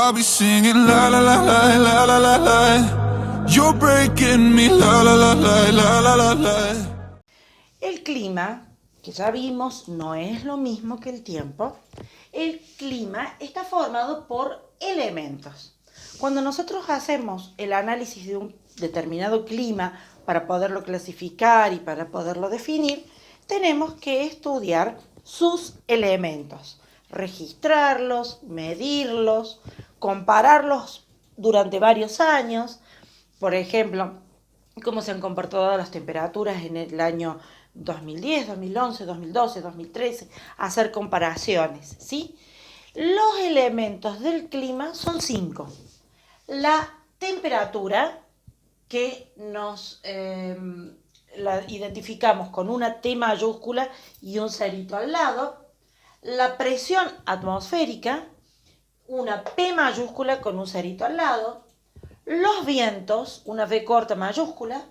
I'll be singing la la la la la la la la. You're breaking me la la la la la la la la. El clima, que ya vimos, no es lo mismo que el tiempo. El clima está formado por elementos. Cuando nosotros hacemos el análisis de un determinado clima para poderlo clasificar y para poderlo definir, tenemos que estudiar sus elementos, registrarlos, medirlos, compararlos durante varios años. Por ejemplo, cómo se han comportado las temperaturas en el año 2010, 2011, 2012, 2013, hacer comparaciones, ¿sí? Los elementos del clima son 5. La temperatura, que nos la identificamos con una T mayúscula y un cerito al lado. La presión atmosférica, una P mayúscula con un cerito al lado. Los vientos, una V corta mayúscula.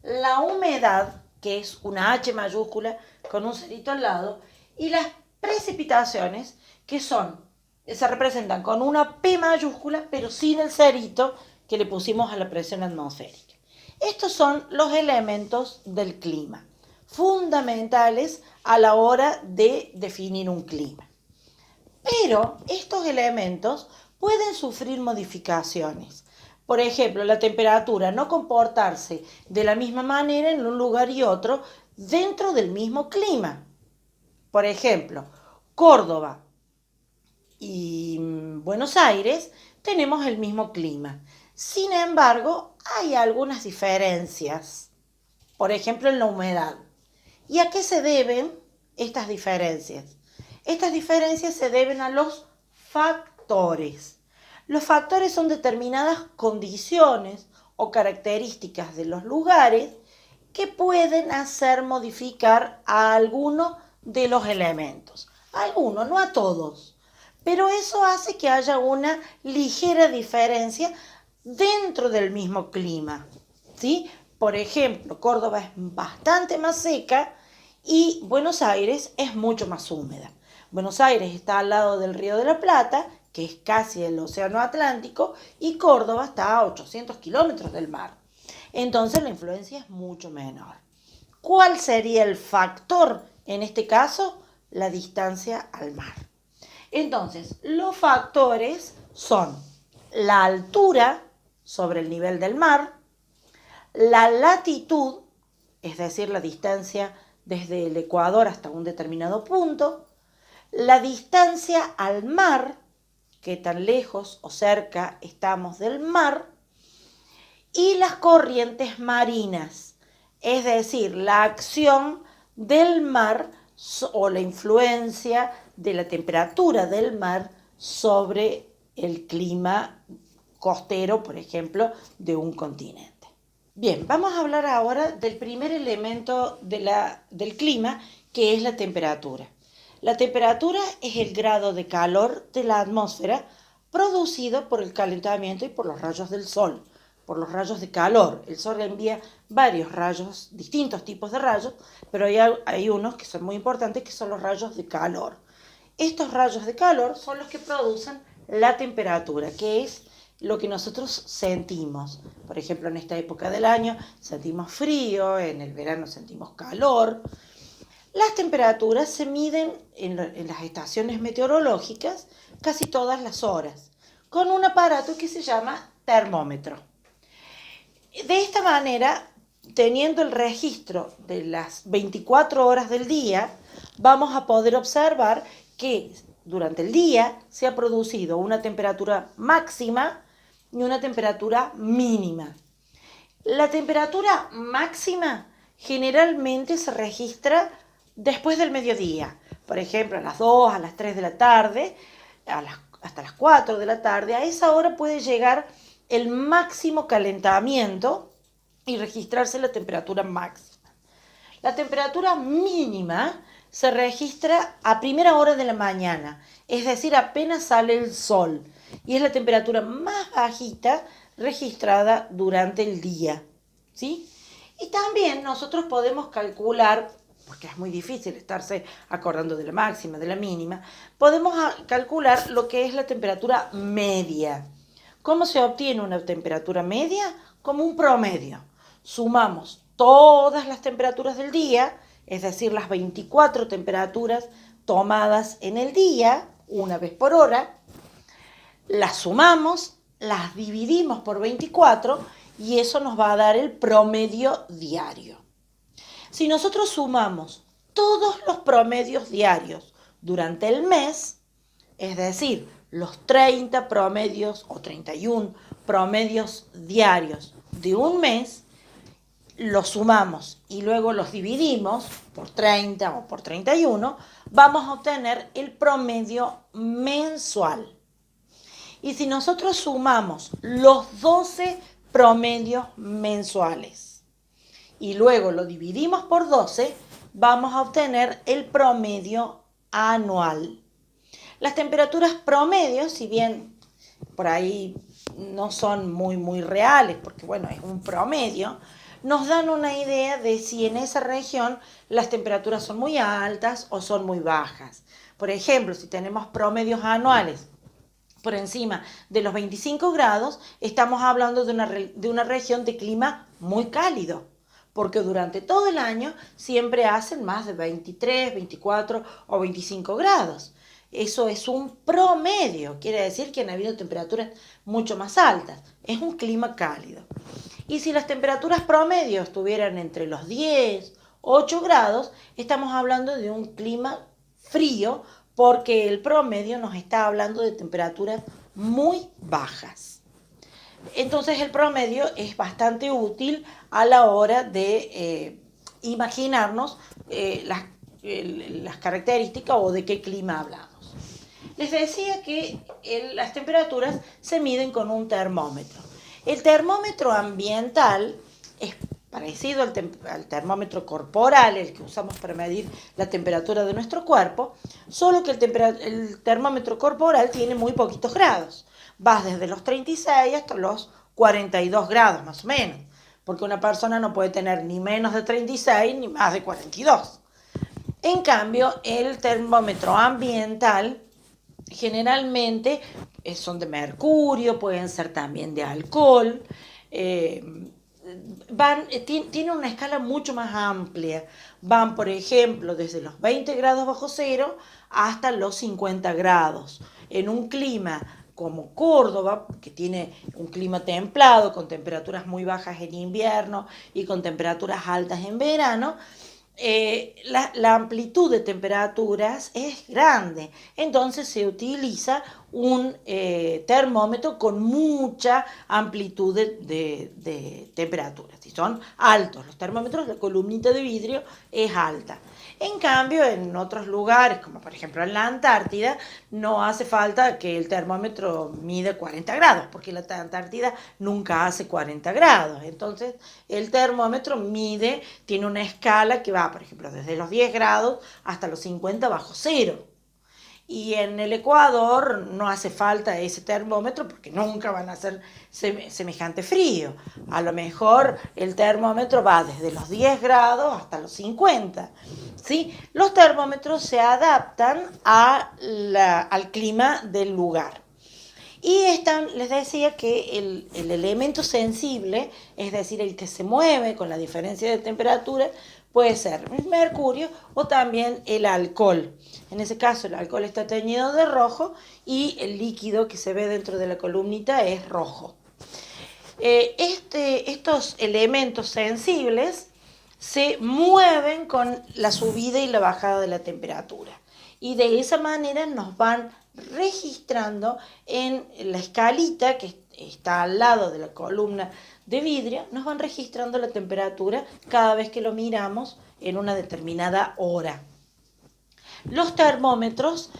La humedad, que es una H mayúscula con un cerito al lado. Y las precipitaciones, que se representan con una P mayúscula, pero sin el cerito que le pusimos a la presión atmosférica. Estos son los elementos del clima, fundamentales a la hora de definir un clima. Pero estos elementos pueden sufrir modificaciones. Por ejemplo, la temperatura no comportarse de la misma manera en un lugar y otro dentro del mismo clima. Por ejemplo, Córdoba y Buenos Aires tenemos el mismo clima. Sin embargo, hay algunas diferencias. Por ejemplo, en la humedad. ¿Y a qué se deben estas diferencias? Estas diferencias se deben a los factores. Los factores son determinadas condiciones o características de los lugares que pueden hacer modificar a alguno de los elementos. A algunos, no a todos. Pero eso hace que haya una ligera diferencia dentro del mismo clima, ¿sí? Por ejemplo, Córdoba es bastante más seca y Buenos Aires es mucho más húmeda. Buenos Aires está al lado del Río de la Plata, que es casi el océano Atlántico, y Córdoba está a 800 kilómetros del mar. Entonces la influencia es mucho menor. ¿Cuál sería el factor en este caso? La distancia al mar. Entonces, los factores son la altura sobre el nivel del mar, la latitud, es decir, la distancia desde el Ecuador hasta un determinado punto, la distancia al mar, qué tan lejos o cerca estamos del mar, y las corrientes marinas, es decir, la acción del mar o la influencia de la temperatura del mar sobre el clima costero, por ejemplo, de un continente. Bien, vamos a hablar ahora del primer elemento del clima, que es la temperatura. La temperatura es el grado de calor de la atmósfera producido por el calentamiento y por los rayos del sol, por los rayos de calor. El sol envía varios rayos, distintos tipos de rayos, pero hay unos que son muy importantes, que son los rayos de calor. Estos rayos de calor son los que producen la temperatura, que es lo que nosotros sentimos. Por ejemplo, en esta época del año sentimos frío, en el verano sentimos calor. Las temperaturas se miden en las estaciones meteorológicas casi todas las horas, con un aparato que se llama termómetro. De esta manera, teniendo el registro de las 24 horas del día, vamos a poder observar que durante el día se ha producido una temperatura máxima y una temperatura mínima. La temperatura máxima generalmente se registra después del mediodía, por ejemplo, a las 2, a las 3 de la tarde, hasta las 4 de la tarde. A esa hora puede llegar el máximo calentamiento y registrarse la temperatura máxima. La temperatura mínima se registra a primera hora de la mañana, es decir, apenas sale el sol, y es la temperatura más bajita registrada durante el día, ¿sí? Y también nosotros podemos calcular porque es muy difícil estarse acordando de la máxima, de la mínima, podemos calcular lo que es la temperatura media. ¿Cómo se obtiene una temperatura media? Como un promedio. Sumamos todas las temperaturas del día, es decir, las 24 temperaturas tomadas en el día, una vez por hora, las sumamos, las dividimos por 24 y eso nos va a dar el promedio diario. Si nosotros sumamos todos los promedios diarios durante el mes, es decir, los 30 promedios o 31 promedios diarios de un mes, los sumamos y luego los dividimos por 30 o por 31, vamos a obtener el promedio mensual. Y si nosotros sumamos los 12 promedios mensuales y luego lo dividimos por 12, vamos a obtener el promedio anual. Las temperaturas promedio, si bien por ahí no son muy reales, porque bueno, es un promedio, nos dan una idea de si en esa región las temperaturas son muy altas o son muy bajas. Por ejemplo, si tenemos promedios anuales por encima de los 25 grados, estamos hablando de una región de clima muy cálido, porque durante todo el año siempre hacen más de 23, 24 o 25 grados. Eso es un promedio, quiere decir que han habido temperaturas mucho más altas. Es un clima cálido. Y si las temperaturas promedio estuvieran entre los 10, 8 grados, estamos hablando de un clima frío, porque el promedio nos está hablando de temperaturas muy bajas. Entonces el promedio es bastante útil a la hora de imaginarnos las características o de qué clima hablamos. Les decía que las temperaturas se miden con un termómetro. El termómetro ambiental es parecido al termómetro corporal, el que usamos para medir la temperatura de nuestro cuerpo, solo que el termómetro corporal tiene muy poquitos grados. Va desde los 36 hasta los 42 grados más o menos, porque una persona no puede tener ni menos de 36 ni más de 42. En cambio, el termómetro ambiental generalmente son de mercurio, pueden ser también de alcohol, tienen una escala mucho más amplia. Van, por ejemplo, desde los 20 grados bajo cero hasta los 50 grados. En un clima como Córdoba, que tiene un clima templado, con temperaturas muy bajas en invierno y con temperaturas altas en verano, la amplitud de temperaturas es grande, entonces se utiliza un termómetro con mucha amplitud de temperaturas. Si son altos los termómetros, la columnita de vidrio es alta. En cambio, en otros lugares, como por ejemplo en la Antártida, no hace falta que el termómetro mida 40 grados, porque la Antártida nunca hace 40 grados. Entonces, el termómetro tiene una escala que va, por ejemplo, desde los 10 grados hasta los 50 bajo cero. Y en el Ecuador no hace falta ese termómetro porque nunca van a hacer semejante frío. A lo mejor el termómetro va desde los 10 grados hasta los 50. ¿Sí? Los termómetros se adaptan al clima del lugar. Y les decía que el elemento sensible, es decir, el que se mueve con la diferencia de temperatura, puede ser el mercurio o también el alcohol. En ese caso, el alcohol está teñido de rojo y el líquido que se ve dentro de la columnita es rojo. Estos elementos sensibles se mueven con la subida y la bajada de la temperatura. Y de esa manera nos van registrando en la escalita que está al lado de la columna de vidrio, nos van registrando la temperatura cada vez que lo miramos en una determinada hora. Los termómetros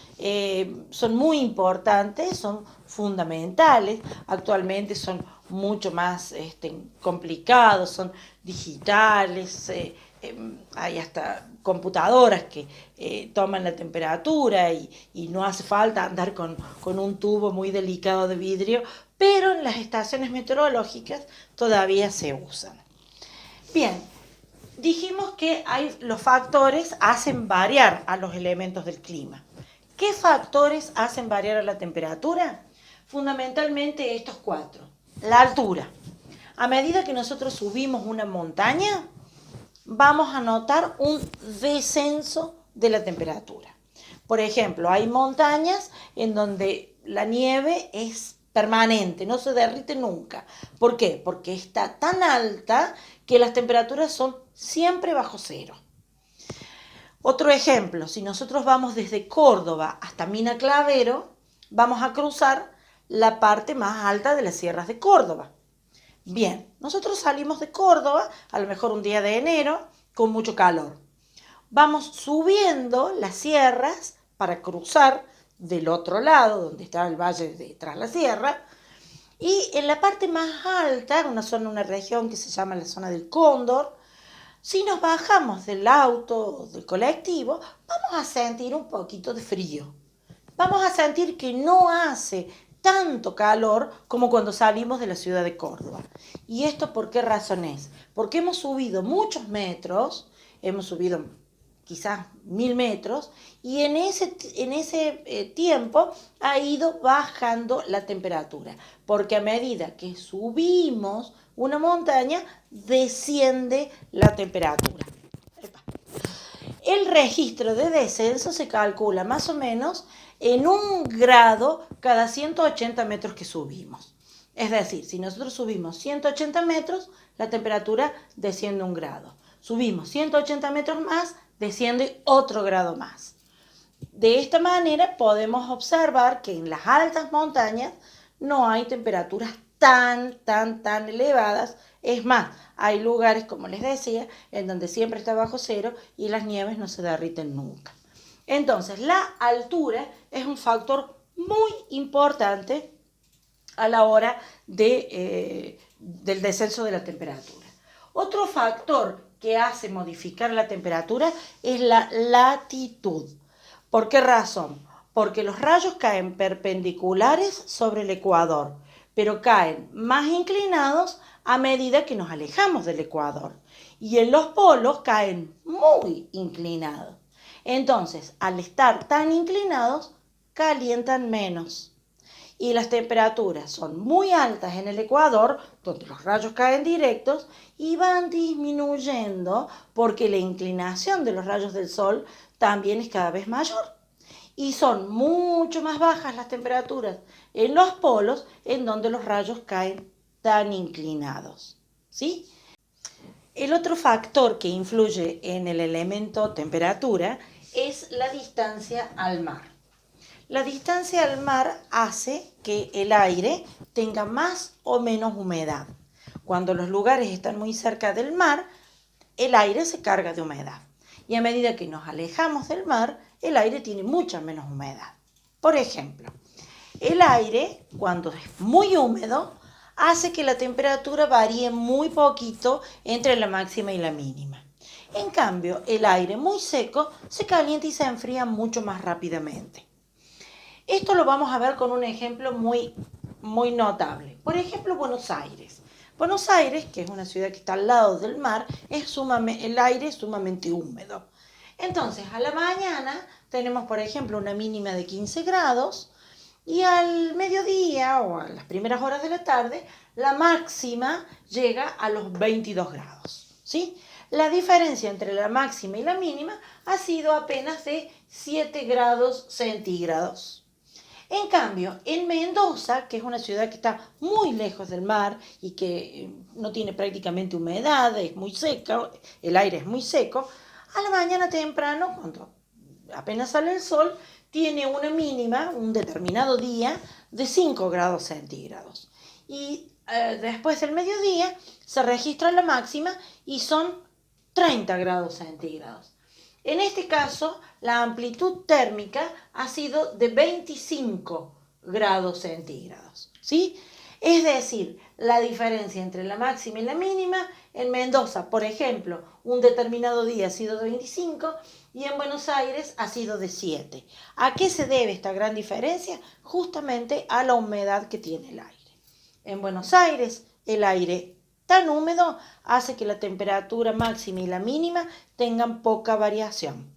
son muy importantes, son fundamentales, actualmente son mucho más complicados, son digitales, hay hasta computadoras que toman la temperatura y no hace falta andar con un tubo muy delicado de vidrio, pero en las estaciones meteorológicas todavía se usan. Bien, dijimos que los factores hacen variar a los elementos del clima. ¿Qué factores hacen variar a la temperatura? Fundamentalmente estos 4. La altura. A medida que nosotros subimos una montaña, vamos a notar un descenso de la temperatura. Por ejemplo, hay montañas en donde la nieve es permanente, no se derrite nunca. ¿Por qué? Porque está tan alta que las temperaturas son siempre bajo cero. Otro ejemplo, si nosotros vamos desde Córdoba hasta Mina Clavero, vamos a cruzar la parte más alta de las sierras de Córdoba. Bien, nosotros salimos de Córdoba, a lo mejor un día de enero, con mucho calor. Vamos subiendo las sierras para cruzar del otro lado, donde está el valle de tras la sierra, y en la parte más alta, una región que se llama la zona del Cóndor, si nos bajamos del auto o del colectivo, vamos a sentir un poquito de frío. Vamos a sentir que no hace tanto calor como cuando salimos de la ciudad de Córdoba. ¿Y esto por qué razón es? Porque hemos subido muchos metros, hemos subido quizás 1000 metros, y en ese tiempo ha ido bajando la temperatura, porque a medida que subimos una montaña, desciende la temperatura. El registro de descenso se calcula más o menos en 1 grado cada 180 metros que subimos. Es decir, si nosotros subimos 180 metros, la temperatura desciende 1 grado. Subimos 180 metros más, desciende otro grado más. De esta manera podemos observar que en las altas montañas no hay temperaturas tan elevadas. Es más, hay lugares, como les decía, en donde siempre está bajo cero y las nieves no se derriten nunca. Entonces, la altura es un factor muy importante a la hora del descenso de la temperatura. Otro factor que hace modificar la temperatura es la latitud. ¿Por qué razón? Porque los rayos caen perpendiculares sobre el ecuador, pero caen más inclinados a medida que nos alejamos del ecuador. Y en los polos caen muy inclinados. Entonces, al estar tan inclinados, calientan menos. Y las temperaturas son muy altas en el ecuador, donde los rayos caen directos, y van disminuyendo porque la inclinación de los rayos del sol también es cada vez mayor. Y son mucho más bajas las temperaturas en los polos, en donde los rayos caen tan inclinados. ¿Sí? El otro factor que influye en el elemento temperatura es la distancia al mar. La distancia al mar hace que el aire tenga más o menos humedad. Cuando los lugares están muy cerca del mar, el aire se carga de humedad. Y a medida que nos alejamos del mar, el aire tiene mucha menos humedad. Por ejemplo, el aire, cuando es muy húmedo, hace que la temperatura varíe muy poquito entre la máxima y la mínima. En cambio, el aire muy seco se calienta y se enfría mucho más rápidamente. Esto lo vamos a ver con un ejemplo muy notable. Por ejemplo, Buenos Aires. Buenos Aires, que es una ciudad que está al lado del mar, el aire es sumamente húmedo. Entonces, a la mañana tenemos, por ejemplo, una mínima de 15 grados y al mediodía o a las primeras horas de la tarde, la máxima llega a los 22 grados. ¿Sí? La diferencia entre la máxima y la mínima ha sido apenas de 7 grados centígrados. En cambio, en Mendoza, que es una ciudad que está muy lejos del mar y que no tiene prácticamente humedad, es muy seca, el aire es muy seco, a la mañana temprano, cuando apenas sale el sol, tiene una mínima, un determinado día, de 5 grados centígrados. Y después del mediodía se registra la máxima y son 30 grados centígrados. En este caso, la amplitud térmica ha sido de 25 grados centígrados, ¿sí? Es decir, la diferencia entre la máxima y la mínima, en Mendoza, por ejemplo, un determinado día ha sido de 25 y en Buenos Aires ha sido de 7. ¿A qué se debe esta gran diferencia? Justamente a la humedad que tiene el aire. En Buenos Aires, el aire tan húmedo hace que la temperatura máxima y la mínima tengan poca variación.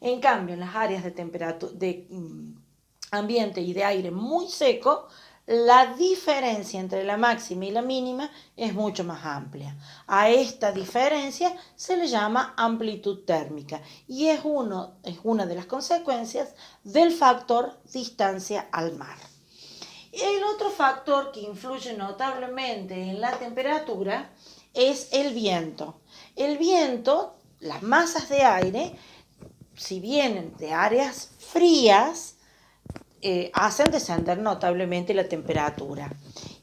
En cambio, en las áreas de ambiente y de aire muy seco, la diferencia entre la máxima y la mínima es mucho más amplia. A esta diferencia se le llama amplitud térmica y es una de las consecuencias del factor distancia al mar. El otro factor que influye notablemente en la temperatura es el viento. El viento, las masas de aire, si vienen de áreas frías, hacen descender notablemente la temperatura.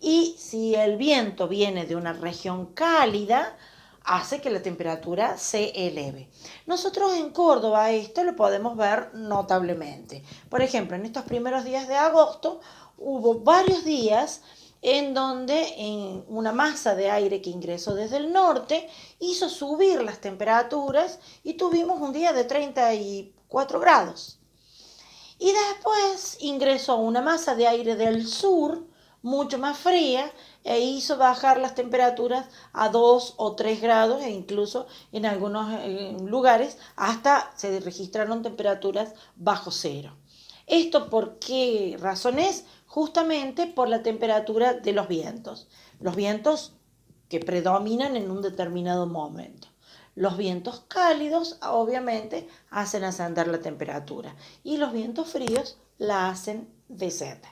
Y si el viento viene de una región cálida, hace que la temperatura se eleve. Nosotros en Córdoba esto lo podemos ver notablemente. Por ejemplo, en estos primeros días de agosto hubo varios días en donde una masa de aire que ingresó desde el norte hizo subir las temperaturas y tuvimos un día de 34 grados. Y después ingresó una masa de aire del sur, mucho más fría, e hizo bajar las temperaturas a 2 o 3 grados e incluso en algunos lugares hasta se registraron temperaturas bajo cero. ¿Esto por qué razón es? Justamente por la temperatura de los vientos que predominan en un determinado momento. Los vientos cálidos obviamente hacen ascender la temperatura y los vientos fríos la hacen descender.